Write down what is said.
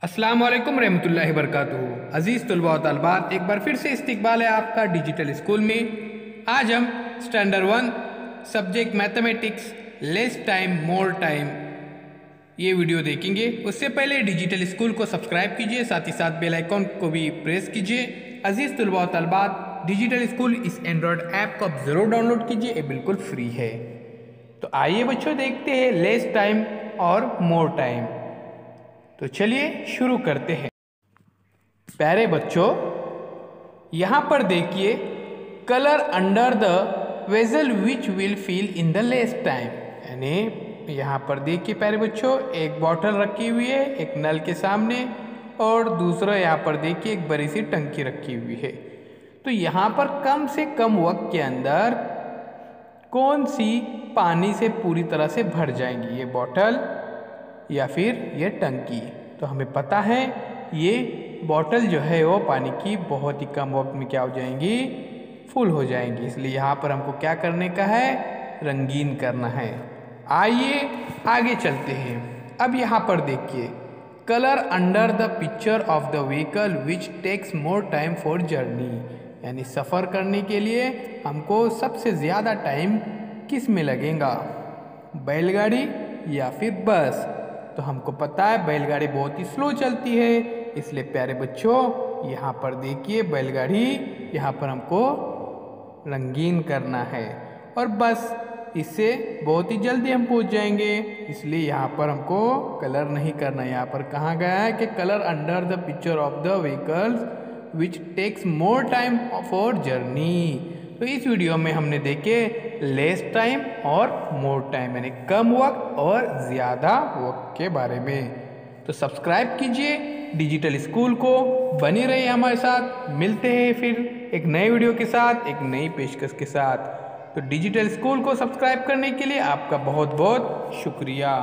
अस्सलाम वालेकुम रहमतुल्लाहि बरकातुहू। अज़ीज़ तलबा व तलबात, एक बार फिर से इस्तकबाल है आपका डिजिटल स्कूल में। आज हम standard 1 subject mathematics less time more time ये वीडियो देखेंगे। उससे पहले डिजिटल स्कूल को सब्सक्राइब कीजिए, साथ ही साथ बेल आइकॉन को भी प्रेस कीजिए। अज़ीज़ तलबा व तलबात, डिजिटल स्कूल इस एंड्रॉयड ऐप को आप ज़रूर डाउनलोड कीजिए, ये बिल्कुल फ्री है। तो आइए बच्चों, देखते हैं लेस टाइम और मोर टाइम। तो चलिए शुरू करते हैं। प्यारे बच्चों, यहाँ पर देखिए, colour under the vessel which will fill in the less time. यानी यहाँ पर देखिए प्यारे बच्चों, एक बॉटल रखी हुई है एक नल के सामने, और दूसरा यहाँ पर देखिए एक बड़ी सी टंकी रखी हुई है। तो यहाँ पर कम से कम वक्त के अंदर कौन सी पानी से पूरी तरह से भर जाएंगी, ये बॉटल या फिर ये टंकी। तो हमें पता है ये बॉटल जो है वो पानी की बहुत ही कम वक्त में क्या हो जाएंगी, फुल हो जाएंगी। इसलिए यहाँ पर हमको क्या करने का है, रंगीन करना है। आइए आगे चलते हैं। अब यहाँ पर देखिए, colour under the picture of the vehicle which takes more time for journey. यानी सफ़र करने के लिए हमको सबसे ज़्यादा टाइम किस में लगेगा, बैलगाड़ी या फिर बस। तो हमको पता है बैलगाड़ी बहुत ही स्लो चलती है, इसलिए प्यारे बच्चों यहाँ पर देखिए बैलगाड़ी यहाँ पर हमको रंगीन करना है, और बस इससे बहुत ही जल्दी हम पहुँच जाएंगे। इसलिए यहाँ पर हमको कलर नहीं करना है। यहाँ पर कहा गया है कि colour under the picture of the vehicles which takes more time for journey. तो इस वीडियो में हमने देखे लेस टाइम और मोर टाइम, यानी कम वक्त और ज़्यादा वक्त के बारे में। तो सब्सक्राइब कीजिए डिजिटल स्कूल को, बनी रहिए हमारे साथ। मिलते हैं फिर एक नए वीडियो के साथ, एक नई पेशकश के साथ। तो डिजिटल स्कूल को सब्सक्राइब करने के लिए आपका बहुत बहुत शुक्रिया।